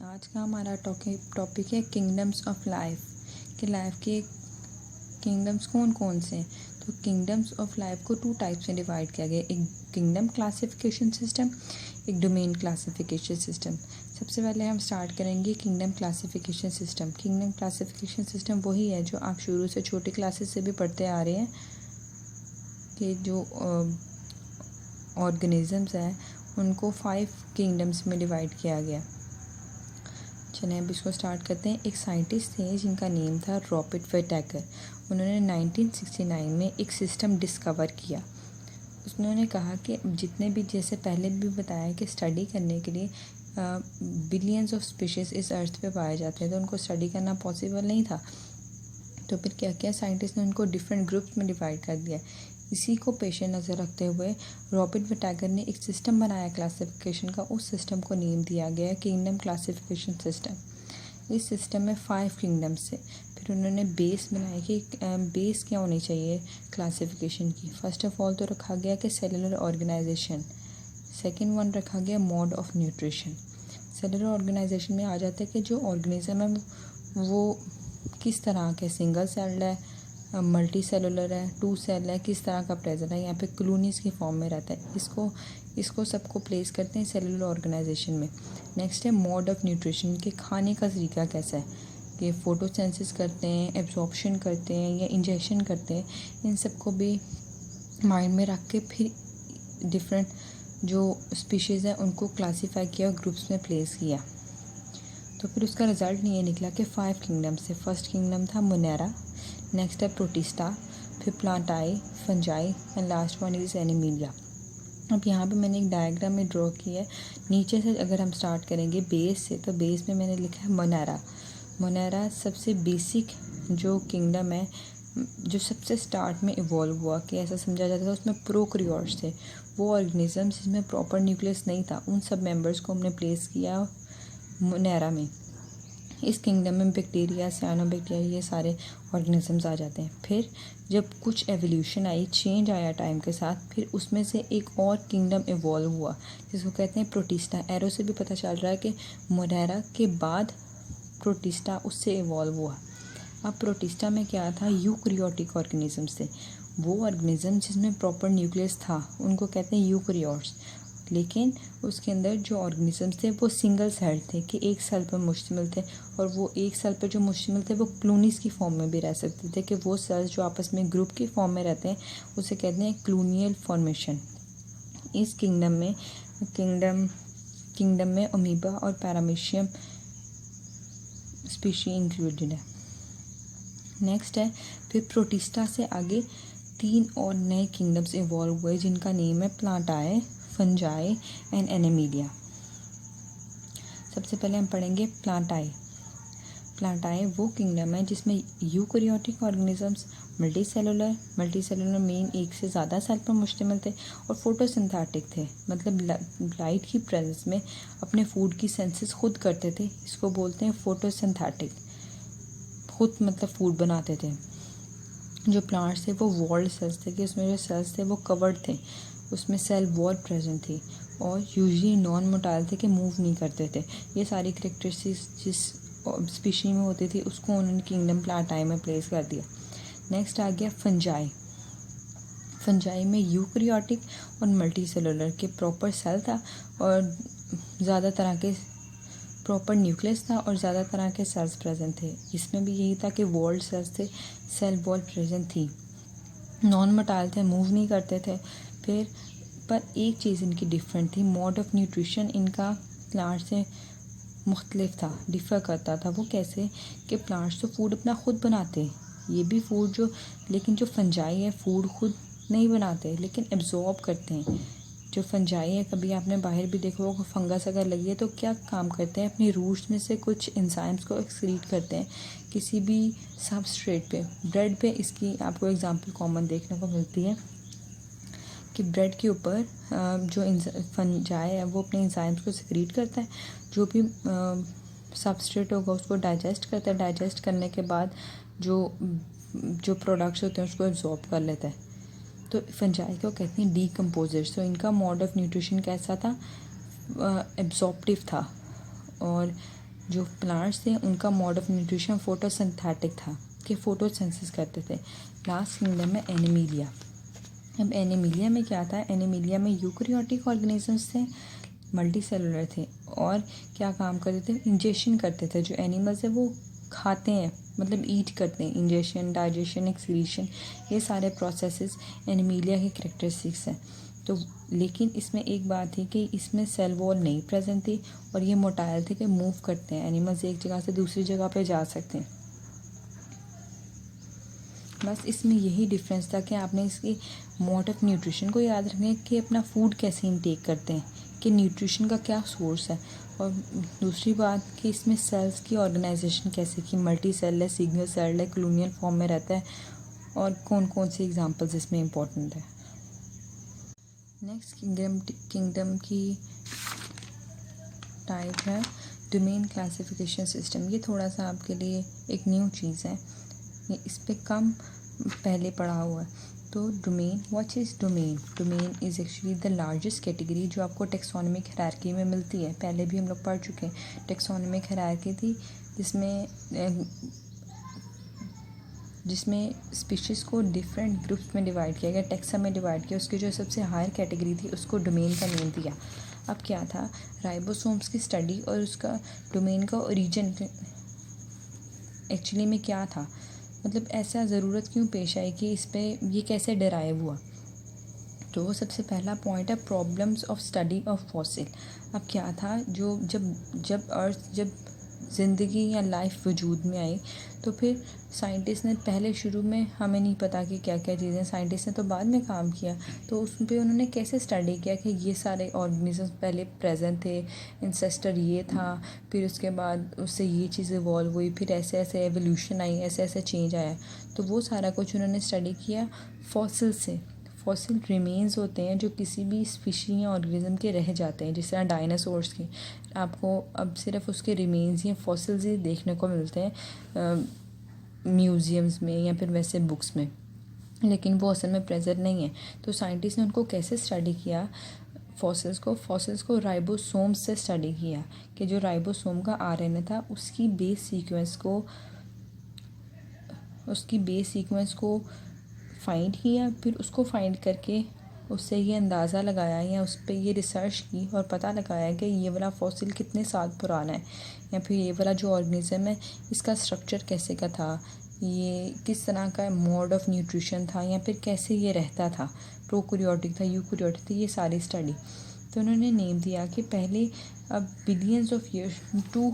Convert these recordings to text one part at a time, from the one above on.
आज का हमारा टॉपिक है किंगडम्स ऑफ लाइफ कि लाइफ के किंगडम्स कौन कौन से हैं। तो किंगडम्स ऑफ लाइफ को 2 टाइप्स में डिवाइड किया गया, एक किंगडम क्लासिफिकेशन सिस्टम, एक डोमेन क्लासिफिकेशन सिस्टम। सबसे पहले हम स्टार्ट करेंगे kingdom classification system. Kingdom classification system वही है जो आप शुरू से छोटी क्लासेस से भी पढ़ते आ रहे हैं कि जो ऑर्गेनिजम्स हैं उनको 5 किंगडम्स में डिवाइड किया गया। चलिए अब इसको स्टार्ट करते हैं। एक साइंटिस्ट थे जिनका नेम था रॉबर्ट विटाकर। उन्होंने 1969 में एक सिस्टम डिस्कवर किया। उन्होंने कहा कि जितने भी, जैसे पहले भी बताया कि स्टडी करने के लिए बिलियंस ऑफ स्पीशीज़ इस अर्थ पे पाए जाते हैं, तो उनको स्टडी करना पॉसिबल नहीं था। तो फिर क्या किया साइंटिस्ट ने, उनको डिफरेंट ग्रुप्स में डिवाइड कर दिया। इसी को पेश नज़र रखते हुए रॉबर्ट विटाकर ने एक सिस्टम बनाया क्लासिफिकेशन का। उस सिस्टम को नेम दिया गया किंगडम क्लासिफिकेशन सिस्टम। इस सिस्टम में 5 किंगडम्स थे। फिर उन्होंने बेस बनाई कि बेस क्या होनी चाहिए क्लासिफिकेशन की। फर्स्ट ऑफ ऑल तो रखा गया कि सेलुलर ऑर्गेनाइजेशन। सेकेंड वन रखा गया mode of nutrition. Cellular organisation में आ जाता है कि जो ऑर्गेनिज्म है वो किस तरह के, सिंगल सेल्ड है, मल्टी सेलुलर है, 2 सेल है, किस तरह का प्रेजेंट है, यहाँ पे कॉलोनीज़ की फॉर्म में रहता है। इसको सबको प्लेस करते हैं सेलुलर ऑर्गेनाइजेशन में। नेक्स्ट है मोड ऑफ न्यूट्रिशन, के खाने का तरीका कैसा है, कि फोटोसिंथेसिस करते हैं, एब्जॉर्प्शन करते हैं या इंजेक्शन करते हैं। इन सबको भी माइंड में रख के फिर डिफरेंट जो स्पीशीज़ हैं उनको क्लासीफाई किया और ग्रुप्स में प्लेस किया। तो फिर उसका रिज़ल्ट ये निकला कि 5 किंगडम से। फर्स्ट किंगडम था मोनेरा, नेक्स्ट है प्रोटिस्टा, फिर प्लांटाई, fungi and last one is Animalia. अब यहाँ पे मैंने एक डायग्राम में ड्रॉ किया है। नीचे से अगर हम स्टार्ट करेंगे बेस से, तो बेस में मैंने लिखा है मोनेरा। मोनेरा सबसे बेसिक जो किंगडम है, जो सबसे स्टार्ट में इवॉल्व हुआ, कि ऐसा समझा जाता था उसमें प्रोकैरियोट्स थे। वो ऑर्गेनिजम्स जिसमें प्रॉपर न्यूक्लियस नहीं था, उन सब मेंबर्स को हमने प्लेस किया मोनेरा में। इस किंगडम में बैक्टीरिया, साइनोबैक्टीरिया, ये सारे ऑर्गेनिजम्स आ जाते हैं। फिर जब कुछ एवोल्यूशन आई, चेंज आया टाइम के साथ, फिर उसमें से एक और किंगडम इवॉल्व हुआ जिसको कहते हैं प्रोटिस्टा। एरो से भी पता चल रहा है कि मोनेरा के बाद प्रोटिस्टा उससे इवॉल्व हुआ। अब प्रोटिस्टा में क्या था, यूकैरियोटिक ऑर्गेनिजम्स थे। वो ऑर्गेनिज्म जिसमें प्रॉपर न्यूक्लियस था उनको कहते हैं यूकैरियोट्स। लेकिन उसके अंदर जो ऑर्गेनिजम्स थे वो सिंगल सेल थे, कि एक सेल पर मुश्तमिल थे, और वो एक सेल पर जो मुश्तमिल थे वो क्लोनीज़ की फॉर्म में भी रह सकते थे, कि वो सेल्स जो आपस में ग्रुप की फॉर्म में रहते हैं उसे कहते हैं क्लोनियल फॉर्मेशन। इस किंगडम में अमीबा और पैरामीशियम स्पीशी इंक्लूडेड है। नेक्स्ट है फिर प्रोटिस्टा से आगे 3 और नए किंगडम्स इवॉल्व हुए जिनका नेम है प्लांटाई, फंजाई एंड एनिमीलिया। सबसे पहले हम पढ़ेंगे प्लांटाई। प्लांटाई वो किंगडम है जिसमें eukaryotic organisms multi cellular main एक से ज़्यादा सेल पर मुश्तमिल थे और फोटोसिंथेटिक थे, मतलब लाइट की प्रेजेंस में अपने फूड की सेंसेस खुद करते थे। इसको बोलते हैं फोटोसिंथेटिक, खुद मतलब फूड बनाते थे। जो प्लांट्स थे वो वॉल्ड सेल्स थे, कि उसमें जो सेल्स थे वो कवर्ड थे, उसमें सेल वॉल प्रेजेंट थी और यूजुअली नॉन मोटाइल थे, कि मूव नहीं करते थे। ये सारी कैरेक्टरिस्टिक्स जिस स्पीशी में होती थी उसको उन्होंने किंगडम प्लांटाई में प्लेस कर दिया। नेक्स्ट आ गया फंजाई। फंजाई में यूकैरियोटिक और मल्टी सेलुलर के प्रॉपर सेल था और ज़्यादा तरह के प्रॉपर न्यूक्लियस था और ज़्यादा तरह के सेल्स प्रेजेंट थे। इसमें भी यही था कि वॉल्ड सेल्स थे, सेल वॉल प्रेजेंट थी, नॉन मोटाइल थे, मूव नहीं करते थे। फिर पर एक चीज़ इनकी डिफरेंट थी, मोड ऑफ न्यूट्रिशन इनका प्लांट से मुख्तलिफ था, डिफ़र करता था। वो कैसे, कि प्लांट्स तो फूड अपना खुद बनाते, ये भी फूड जो, लेकिन जो फंजाई है फूड खुद नहीं बनाते लेकिन एब्जॉर्ब करते हैं। जो फंजाई है, कभी आपने बाहर भी देखा होगा, फंगस अगर लगी है तो क्या काम करते हैं, अपनी रूट्स में से कुछ एंजाइम्स को एक्सक्रीट करते हैं किसी भी सबस्ट्रेट पे। ब्रेड पे इसकी आपको एग्जांपल कॉमन देखने को मिलती है कि ब्रेड के ऊपर जो फंजाई है वो अपने एंजाइम्स को एक्सक्रीट करता है, जो भी सबस्ट्रेट होगा उसको डाइजेस्ट करता है, डाइजेस्ट करने के बाद जो प्रोडक्ट्स होते हैं उसको एब्जॉर्ब कर लेता है। तो फंजाई को कहते हैं डीकम्पोजर्स। तो इनका मोड ऑफ न्यूट्रिशन कैसा था, एब्जॉर्प्टिव था और जो प्लांट्स थे उनका मोड ऑफ न्यूट्रिशन फोटोसिंथेटिक था कि फोटोसिंथेसिस करते थे। लास्ट किंगडम में एनिमीलिया। अब एनिमीलिया में क्या था, एनिमीलिया में यूकैरियोटिक ऑर्गेनिजम्स थे, मल्टी सेलुलर थे और क्या काम करते थे, इंजेक्शन करते थे। जो एनिमल्स है वो खाते हैं, मतलब ईट करते हैं। इंजेक्शन, डाइजेशन, एक्सक्रीशन, ये सारे प्रोसेसेस एनिमीलिया के कैरेक्टरिस्टिक्स हैं। तो लेकिन इसमें एक बात थी कि इसमें सेल वॉल नहीं प्रेजेंट थी और ये मोटाइल थे कि मूव करते हैं, एनिमल्स एक जगह से दूसरी जगह पे जा सकते हैं। बस इसमें यही डिफरेंस था कि आपने इसकी मोड ऑफ न्यूट्रिशन को याद रखना है कि अपना फूड कैसे इनटेक करते हैं, कि न्यूट्रिशन का क्या सोर्स है। और दूसरी बात कि इसमें सेल्स की ऑर्गेनाइजेशन कैसे की, मल्टी सेल है, सिंगल सेल है, कॉलोनियल फॉर्म में रहता है, और कौन कौन सी एग्जांपल्स इसमें इम्पोर्टेंट है। नेक्स्ट किंगडम की टाइप है डोमेन क्लासिफिकेशन सिस्टम। ये थोड़ा सा आपके लिए एक न्यू चीज़ है, ये इस पर कम पहले पढ़ा हुआ है। तो domain, what is domain? Domain is actually the largest category जो आपको टेक्सोनोमिक हायरार्की में मिलती है। पहले भी हम लोग पढ़ चुके हैं, टेक्सोनोमिक हायरार्की थी जिसमें स्पीशीज़ को डिफरेंट ग्रुप्स में डिवाइड किया गया, टैक्सा में डिवाइड किया। उसकी जो सबसे हायर कैटेगरी थी उसको डोमेन का नेम दिया। अब क्या था, राइबोसोम्स की स्टडी और उसका डोमेन का ओरिजिन एक्चुअली में क्या था, मतलब ऐसा ज़रूरत क्यों पेश आई कि इस पे ये कैसे डिराइव हुआ। तो सबसे पहला पॉइंट है problems of study of fossil. अब क्या था, जो जब ज़िंदगी या लाइफ वजूद में आई तो फिर साइंटिस्ट ने पहले शुरू में, हमें नहीं पता कि क्या क्या चीज़ें, साइंटिस्ट ने तो बाद में काम किया, तो उस पर उन्होंने कैसे स्टडी किया कि ये सारे ऑर्गेनिजम्स पहले प्रेजेंट थे, इंसेस्टर ये था, फिर उसके बाद उससे ये चीज़ इवॉल्व हुई, फिर ऐसे ऐसे एवोल्यूशन आई, ऐसे ऐसे चेंज आया। तो वो सारा कुछ उन्होंने स्टडी किया फॉसिल से। फॉसिल रिमेन्स होते हैं जो किसी भी स्पीशी या ऑर्गेनिज्म के रह जाते हैं, जिस तरह डायनासोर्स के। आपको अब सिर्फ उसके रिमेन्स या फॉसिल्स ही देखने को मिलते हैं म्यूज़ियम्स में या फिर वैसे बुक्स में, लेकिन वो असल में प्रेजेंट नहीं है। तो साइंटिस्ट ने उनको कैसे स्टडी किया, फॉसिल्स को राइबोसोम्स से स्टडी किया कि जो राइबोसोम का आरएनए था उसकी बेस सीक्वेंस को फाइंड किया, फिर उसको फाइंड करके उससे ये अंदाज़ा लगाया या उस पर ये रिसर्च की और पता लगाया कि ये वाला फॉसिल कितने साल पुराना है, या फिर ये वाला जो ऑर्गेनिज्म है इसका स्ट्रक्चर कैसे का था, ये किस तरह का मोड ऑफ न्यूट्रिशन था, या फिर कैसे ये रहता था, प्रोकैरियोटिक था, यूकैरियोटिक था, ये सारी स्टडी। तो उन्होंने नेम दिया कि पहले, अब billions of years, 2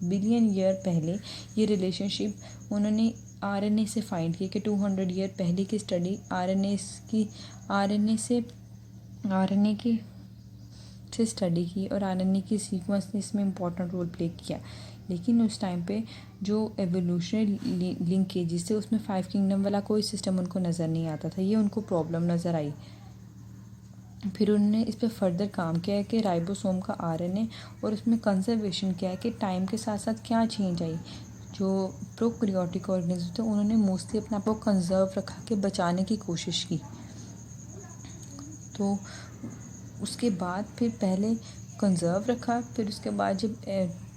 billion year पहले ये रिलेशनशिप उन्होंने आरएनए से फाइंड किया कि 200 ईयर पहले की स्टडी आरएनए से स्टडी की, और आरएनए की सीक्वेंस ने इसमें इम्पोर्टेंट रोल प्ले किया। लेकिन उस टाइम पे जो एवोल्यूशनरी लिंकेजेस थे उसमें 5 किंगडम वाला कोई सिस्टम उनको नज़र नहीं आता था, ये उनको प्रॉब्लम नज़र आई। फिर उन्होंने इस पर फर्दर काम किया है कि राइबोसोम का आरएनए और उसमें कंजर्वेशन किया है कि टाइम के साथ साथ क्या चेंज आई। जो प्रोकैरियोटिक ऑर्गेनिज्म थे उन्होंने मोस्टली अपने आप को कंजर्व रखा के बचाने की कोशिश की। तो उसके बाद फिर पहले कंजर्व रखा, फिर उसके बाद जब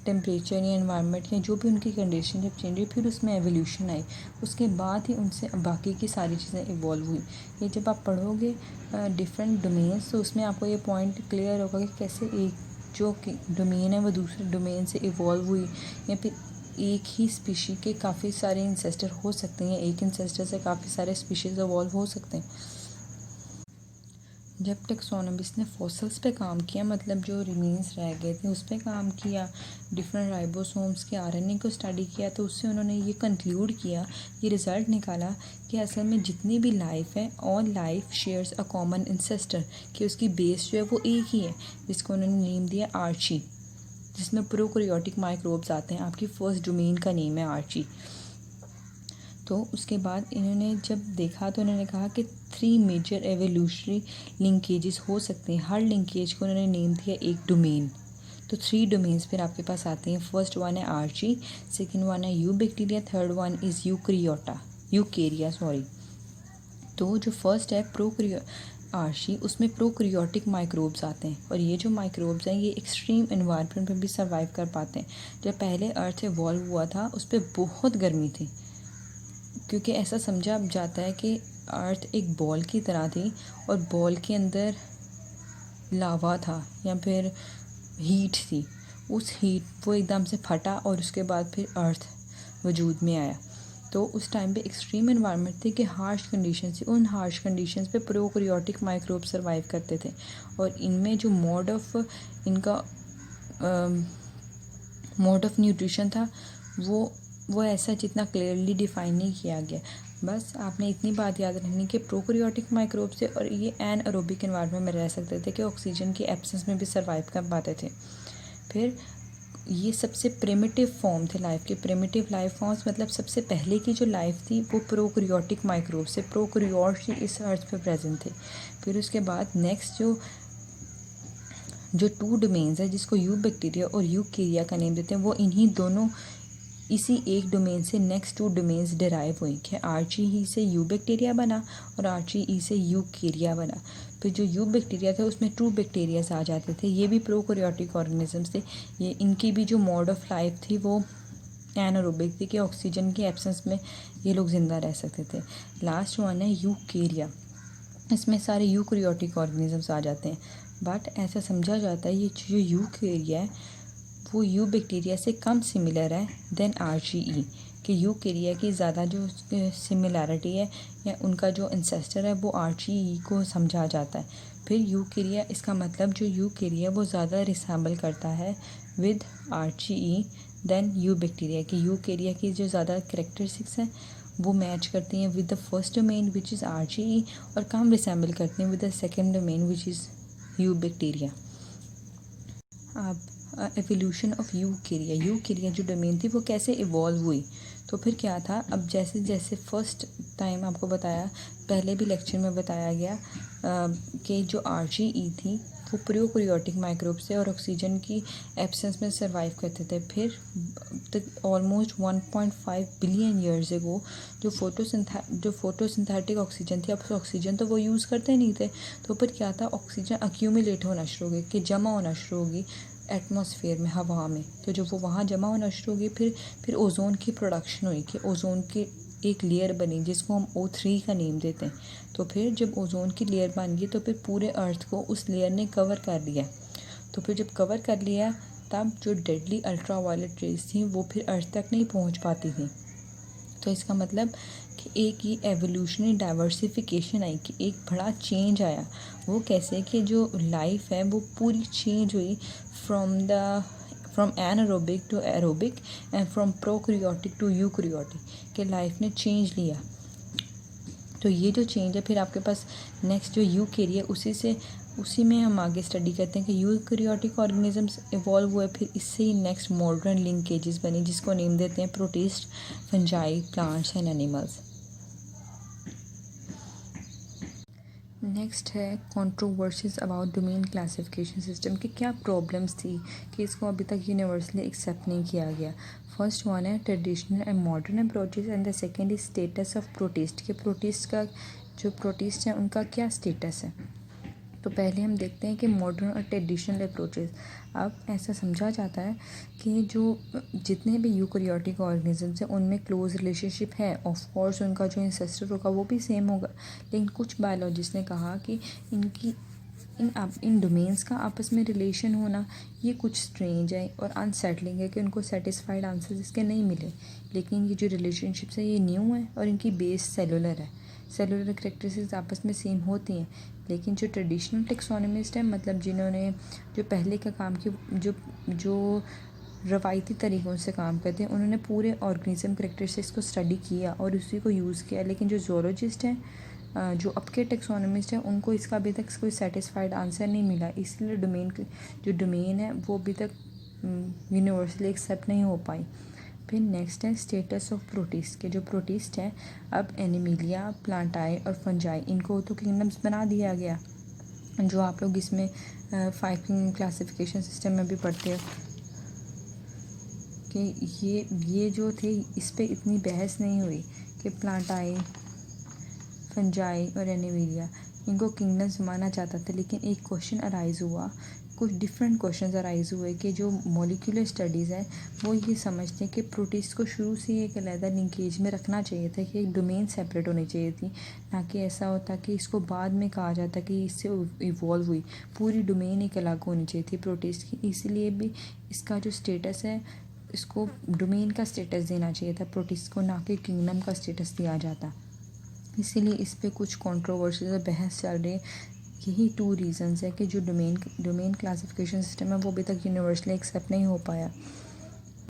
टेम्परेचर या एनवायरनमेंट या जो भी उनकी कंडीशन जब चेंज हुई, फिर उसमें एवोल्यूशन आई, उसके बाद ही उनसे बाकी की सारी चीज़ें इवॉल्व हुई। ये जब आप पढ़ोगे डिफरेंट डोमेन्स तो उसमें आपको ये पॉइंट क्लियर होगा कि कैसे एक जो डोमेन है वो दूसरे डोमेन से इवॉल्व हुई, या फिर एक ही स्पीशी के काफ़ी सारे इंसेस्टर हो सकते हैं, एक इंसेस्टर से काफ़ी सारे स्पीशीज़ इवॉल्व हो सकते हैं। जब टेक्सोनोमिस्ट ने फॉसिल्स पे काम किया, मतलब जो रिमेन्स रह गए थे उस पर काम किया, डिफरेंट राइबोसोम्स के आरएनए को स्टडी किया, तो उससे उन्होंने ये कंक्लूड किया, ये रिज़ल्ट निकाला कि असल में जितनी भी लाइफ है, all life shares a common ancestor, कि उसकी बेस जो है वो एक ही है, जिसको उन्होंने नेम दिया आर्ची, जिसमें प्रोकैरियोटिक माइक्रोब्स आते हैं। आपकी फर्स्ट डोमेन का नेम है आर्ची। तो उसके बाद इन्होंने जब देखा तो उन्होंने कहा कि 3 मेजर एवोल्यूशनरी लिंकेजेस हो सकते हैं, हर लिंकेज को उन्होंने नेम दिया एक डोमेन। तो 3 डोमेन्स फिर आपके पास आते हैं। फर्स्ट वन है आर्ची, सेकंड वन है eubacteria, third one is Eukarya. तो जो फर्स्ट है आर्ची, उसमें प्रोकैरियोटिक माइक्रोब्स आते हैं और ये जो माइक्रोब्स हैं ये एक्सट्रीम एनवायरनमेंट में भी सर्वाइव कर पाते हैं। जब पहले अर्थ इवॉल्व हुआ था उस पर बहुत गर्मी थी, क्योंकि ऐसा समझा जाता है कि अर्थ एक बॉल की तरह थी और बॉल के अंदर लावा था या फिर हीट थी। उस हीट वो एकदम से फटा और उसके बाद फिर अर्थ वजूद में आया। तो उस टाइम पे एक्सट्रीम एनवायरनमेंट थी कि हार्श कंडीशन थी, उन हार्श कंडीशंस पे प्रोकैरियोटिक माइक्रोब सर्वाइव करते थे और इनमें जो मोड ऑफ न्यूट्रिशन था वो ऐसा जितना क्लियरली डिफाइन नहीं किया गया। बस आपने इतनी बात याद रखनी कि प्रोकैरियोटिक माइक्रोब से और ये एनएरोबिक एनवायरनमेंट में रह सकते थे कि ऑक्सीजन की एब्सेंस में भी सर्वाइव कर पाते थे। फिर ये सबसे प्रिमिटिव फॉर्म थे लाइफ के। प्रिमिटिव लाइफ फॉर्म्स मतलब सबसे पहले की जो लाइफ थी वो प्रोकैरियोटिक माइक्रोब से, प्रोकैरियोट्स इस अर्थ पे प्रेजेंट थे। फिर उसके बाद नेक्स्ट जो 2 डोमेन्स है जिसको यूबैक्टीरिया और यूकैरिया का नेम देते हैं, वो इन्हीं दोनों इसी एक डोमेन से नेक्स्ट 2 डोमेन्स डिराइव हुई कि आर्ची ई से यूबैक्टीरिया बना और आर्ची ई से यूकैरिया बना। फिर जो यूबैक्टीरिया था उसमें 2 बैक्टीरियाज आ जाते थे, ये भी प्रोकैरियोटिक ऑर्गेनिजम्स थे। ये इनकी भी जो मोड ऑफ लाइफ थी वो एनारोबिक थी कि ऑक्सीजन की एब्सेंस में ये लोग ज़िंदा रह सकते थे। लास्ट वन है यूकैरिया, इसमें सारे यूकैरियोटिक ऑर्गेनिजम्स आ जाते हैं। बट ऐसा समझा जाता है ये जो यूकैरिया है वो यूबैक्टीरिया से कम सिमिलर है देन आर्ची, कि यूकैरिया की ज़्यादा जो सिमिलैरिटी है या उनका जो इंसेस्टर है वो आर्ची को समझा जाता है। फिर यूकैरिया, इसका मतलब जो यूकैरिया वो ज़्यादा रिसेम्बल करता है विद आर्ची देन यूबैक्टीरिया, कि यूकैरिया की जो ज़्यादा करैक्टरिस्टिक्स हैं वो मैच करती हैं with the first domain which is archaea और कम रिसेम्बल करती हैं with the second domain which is eubacteria. अब एवोल्यूशन ऑफ यूकैरिया जो डोमेन थी वो कैसे इवॉल्व हुई, तो फिर क्या था। अब जैसे जैसे फर्स्ट टाइम आपको बताया, पहले भी लेक्चर में बताया गया कि जो आर्ची थी वो प्रोकैरियोटिक माइक्रोब से और ऑक्सीजन की एब्सेंस में सर्वाइव करते थे। फिर तक ऑलमोस्ट 1.5 बिलियन ईयर्स एगो जो फोटोसिंथेटिक ऑक्सीजन थी, अब ऑक्सीजन तो वो यूज़ करते नहीं थे, तो फिर क्या था, ऑक्सीजन अक्यूमुलेट होना शुरू हो गई, कि जमा होना शुरू होगी एटमॉस्फेयर में, हवा में। तो जब वो वहाँ जमा होना शुरू हो गई फिर ओज़ोन की प्रोडक्शन हुई, कि ओज़ोन की एक लेयर बनी जिसको हम O3 का नेम देते हैं। तो फिर जब ओज़ोन की लेयर बन गई तो फिर पूरे अर्थ को उस लेयर ने कवर कर लिया। तो फिर जब कवर कर लिया तब जो डेडली अल्ट्रा वायलेट रेज थी वो फिर अर्थ तक नहीं पहुंच पाती थी। तो इसका मतलब कि एक ही एवोल्यूशनरी डाइवर्सिफिकेशन आई, कि एक बड़ा चेंज आया। वो कैसे कि जो लाइफ है वो पूरी चेंज हुई from anaerobic to aerobic and from prokaryotic to eukaryotic, कि लाइफ ने चेंज लिया। तो ये जो चेंज है फिर आपके पास नेक्स्ट जो यूकैरिया उसी में हम आगे स्टडी करते हैं कि यूकैरियोटिक ऑर्गेनिजम्स इवॉल्व हुए, फिर इससे ही नेक्स्ट मॉडर्न लिंकेजेस बनी जिसको नेम देते हैं protist, fungi, plants and animals. Next है controversies about domain classification system, कि क्या प्रॉब्लम्स थी कि इसको अभी तक यूनिवर्सली एक्सेप्ट नहीं किया गया। फर्स्ट वन है traditional and modern approaches and the second is status of protist, के प्रोटिस्ट का जो प्रोटिस्ट हैं उनका क्या स्टेटस है। तो पहले हम देखते हैं कि मॉडर्न और ट्रेडिशनल अप्रोचेस। अब ऐसा समझा जाता है कि जो जितने भी यूकैरियोटिक ऑर्गेनिजम्स हैं उनमें क्लोज रिलेशनशिप है, ऑफ कोर्स उनका जो इंसेस्टर होगा वो भी सेम होगा, लेकिन कुछ बायोलॉजिस्ट ने कहा कि इन डोमेन्स का आपस में रिलेशन होना ये कुछ स्ट्रेंज है और अनसेटलिंग है, कि उनको सेटिस्फाइड आंसर्स इसके नहीं मिले। लेकिन ये जो रिलेशनशिप्स है ये न्यू है और इनकी बेस सेलुलर है, सेलुलर करैक्टरिस्टिक्स आपस में सेम होती हैं। लेकिन जो ट्रेडिशनल टेक्सोनोमिस्ट हैं, मतलब जिन्होंने जो पहले का काम किया, जो रवायती तरीक़ों से काम करते हैं, उन्होंने पूरे ऑर्गेनिज्म करैक्टरिस्टिक्स को स्टडी किया और उसी को यूज़ किया। लेकिन जो ज़ूलॉजिस्ट हैं, जो अब के टेक्सोनोमिस्ट हैं, उनको इसका अभी तक कोई सेटिस्फाइड आंसर नहीं मिला, इसलिए डोमेन है वो अभी तक यूनिवर्सली एक्सेप्ट नहीं हो पाई। फिर नेक्स्ट है स्टेटस ऑफ प्रोटिस्ट, के जो प्रोटिस्ट है अब एनिमिलिया, प्लांटाई और फंजाई, इनको तो किंगडम्स बना दिया गया, जो आप लोग इसमें 5 किंगडम क्लासिफिकेशन सिस्टम में भी पढ़ते हो। कि ये जो थे इस पे इतनी बहस नहीं हुई कि प्लांटाई, फंजाई और एनिमिलिया इनको किंगडम्स माना जाता था, लेकिन एक क्वेश्चन अराइज़ हुआ, कुछ डिफरेंट क्वेश्चंस अराइज़ हुए कि जो मॉलिक्यूलर स्टडीज़ हैं वो ये समझते हैं कि प्रोटिस्ट को शुरू से ही एक अलग लिंकेज में रखना चाहिए था, कि एक डोमेन सेपरेट होनी चाहिए थी, ना कि ऐसा होता कि इसको बाद में कहा जाता कि इससे इवॉल्व हुई। पूरी डोमेन एक अलग होनी चाहिए थी प्रोटिस्ट की, इसलिए भी इसका जो स्टेटस है इसको डोमेन का स्टेटस देना चाहिए था प्रोटिस्ट को, ना कि किंगडम का स्टेटस दिया जाता। इसीलिए इस पे कुछ कंट्रोवर्सीज और बहस चल रही है। यही 2 रीज़न्स है कि जो डोमेन क्लासिफिकेशन सिस्टम है वो अभी तक यूनिवर्सली एक्सेप्ट नहीं हो पाया।